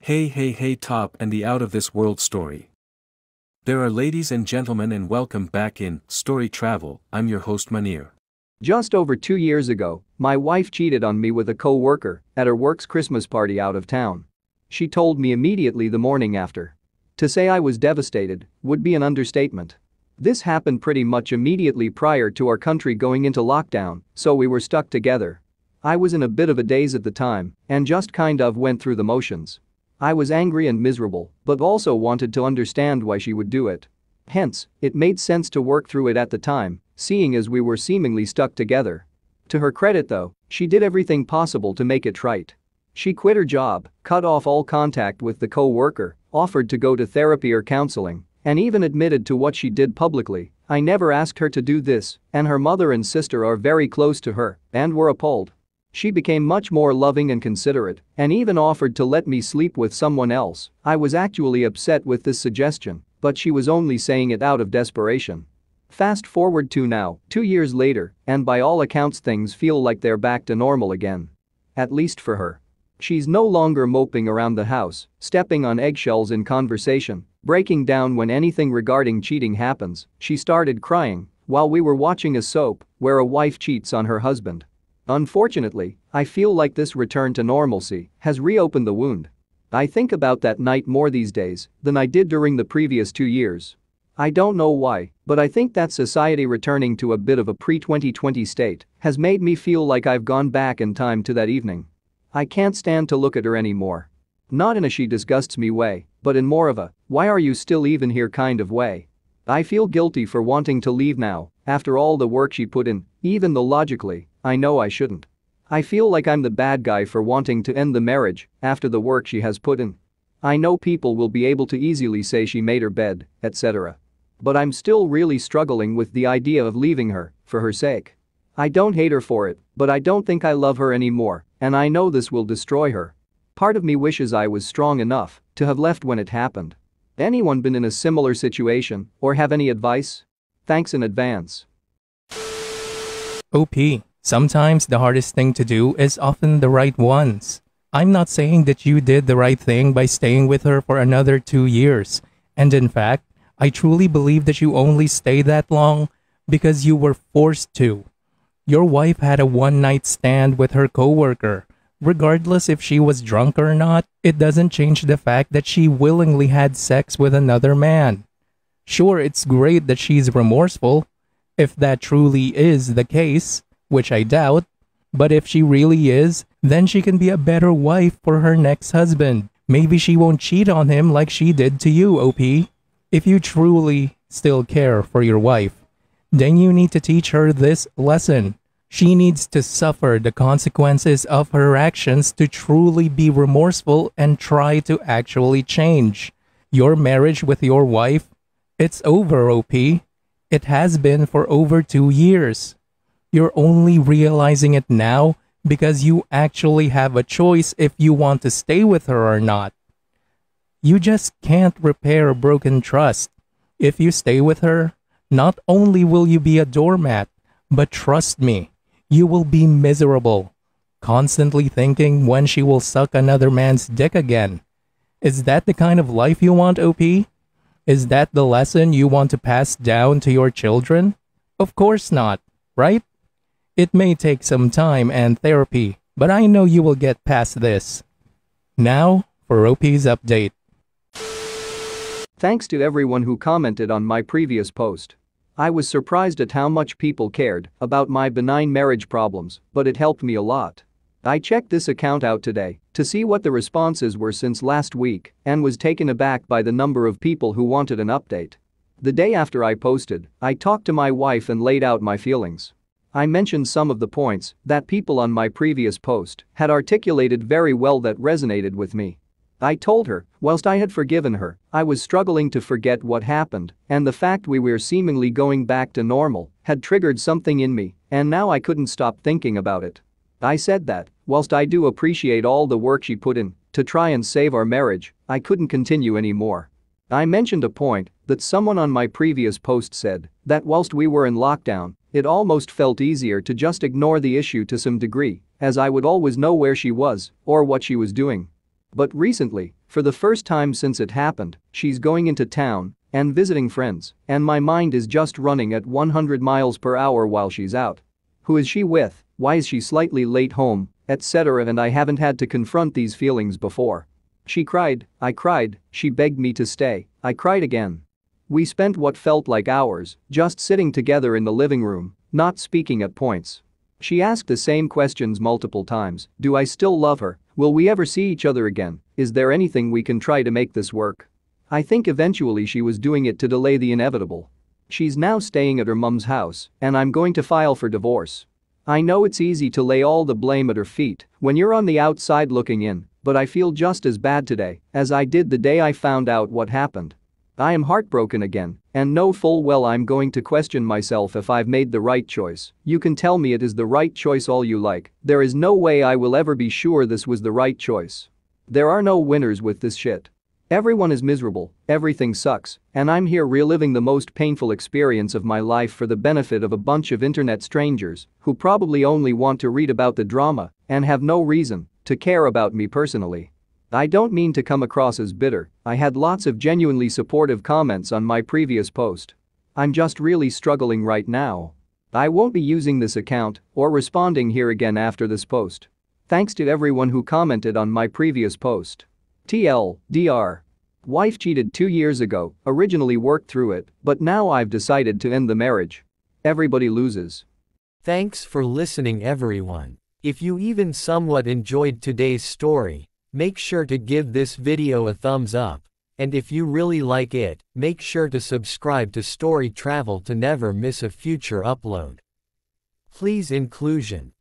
Hey, top and the out of this world story. There are ladies and gentlemen and welcome back in Story Travel. I'm your host Manir. Just over 2 years ago, my wife cheated on me with a co-worker at her work's Christmas party out of town. She told me immediately the morning after. To say I was devastated would be an understatement. This happened pretty much immediately prior to our country going into lockdown, so we were stuck together. I was in a bit of a daze at the time and just kind of went through the motions. I was angry and miserable, but also wanted to understand why she would do it. Hence, it made sense to work through it at the time, seeing as we were seemingly stuck together. To her credit though, she did everything possible to make it right. She quit her job, cut off all contact with the co-worker, offered to go to therapy or counseling, and even admitted to what she did publicly. I never asked her to do this, and her mother and sister are very close to her and were appalled. She became much more loving and considerate and even offered to let me sleep with someone else. I was actually upset with this suggestion, but she was only saying it out of desperation. Fast forward to now, 2 years later, and by all accounts things feel like they're back to normal again. At least for her. She's no longer moping around the house, stepping on eggshells in conversation, breaking down when anything regarding cheating happens. She started crying while we were watching a soap where a wife cheats on her husband. Unfortunately, I feel like this return to normalcy has reopened the wound. I think about that night more these days than I did during the previous 2 years. I don't know why, but I think that society returning to a bit of a pre-2020 state has made me feel like I've gone back in time to that evening. I can't stand to look at her anymore. Not in a she disgusts me way, but in more of a why are you still even here kind of way. I feel guilty for wanting to leave now after all the work she put in, even though logically, I know I shouldn't. I feel like I'm the bad guy for wanting to end the marriage after the work she has put in. I know people will be able to easily say she made her bed, etc. But I'm still really struggling with the idea of leaving her for her sake. I don't hate her for it, but I don't think I love her anymore, and I know this will destroy her. Part of me wishes I was strong enough to have left when it happened. Anyone been in a similar situation or have any advice? Thanks in advance. OP, sometimes the hardest thing to do is often the right ones. I'm not saying that you did the right thing by staying with her for another 2 years. And in fact, I truly believe that you only stayed that long because you were forced to. Your wife had a one-night stand with her coworker. Regardless if she was drunk or not, it doesn't change the fact that she willingly had sex with another man. Sure, it's great that she's remorseful, if that truly is the case, which I doubt, but if she really is, then she can be a better wife for her next husband. Maybe she won't cheat on him like she did to you, OP. If you truly still care for your wife, then you need to teach her this lesson. She needs to suffer the consequences of her actions to truly be remorseful and try to actually change. Your marriage with your wife, it's over, OP. It has been for over 2 years. You're only realizing it now because you actually have a choice if you want to stay with her or not. You just can't repair a broken trust. If you stay with her, not only will you be a doormat, but trust me, you will be miserable, constantly thinking when she will suck another man's dick again. Is that the kind of life you want, OP? Is that the lesson you want to pass down to your children? Of course not, right? It may take some time and therapy, but I know you will get past this. Now, for OP's update. Thanks to everyone who commented on my previous post. I was surprised at how much people cared about my benign marriage problems, but it helped me a lot. I checked this account out today to see what the responses were since last week and was taken aback by the number of people who wanted an update. The day after I posted, I talked to my wife and laid out my feelings. I mentioned some of the points that people on my previous post had articulated very well that resonated with me. I told her, whilst I had forgiven her, I was struggling to forget what happened, and the fact we were seemingly going back to normal had triggered something in me, and now I couldn't stop thinking about it. I said that, whilst I do appreciate all the work she put in to try and save our marriage, I couldn't continue anymore. I mentioned a point that someone on my previous post said, that whilst we were in lockdown, it almost felt easier to just ignore the issue to some degree, as I would always know where she was or what she was doing. But recently, for the first time since it happened, she's going into town and visiting friends, and my mind is just running at 100 miles per hour while she's out. Who is she with? Why is she slightly late home, etc. And I haven't had to confront these feelings before. She cried, I cried, she begged me to stay, I cried again. We spent what felt like hours just sitting together in the living room, not speaking at points. She asked the same questions multiple times. Do I still love her? Will we ever see each other again? Is there anything we can try to make this work? I think eventually she was doing it to delay the inevitable. She's now staying at her mum's house, and I'm going to file for divorce. I know it's easy to lay all the blame at her feet when you're on the outside looking in, but I feel just as bad today as I did the day I found out what happened. I am heartbroken again and know full well I'm going to question myself if I've made the right choice. You can tell me it is the right choice all you like, there is no way I will ever be sure this was the right choice. There are no winners with this shit. Everyone is miserable, everything sucks, and I'm here reliving the most painful experience of my life for the benefit of a bunch of internet strangers who probably only want to read about the drama and have no reason to care about me personally. I don't mean to come across as bitter, I had lots of genuinely supportive comments on my previous post. I'm just really struggling right now. I won't be using this account or responding here again after this post. Thanks to everyone who commented on my previous post. TLDR. Wife cheated 2 years ago, originally worked through it, but now I've decided to end the marriage. Everybody loses. Thanks for listening, everyone. If you even somewhat enjoyed today's story, make sure to give this video a thumbs up, and if you really like it, make sure to subscribe to Story Travel to never miss a future upload. Please inclusion.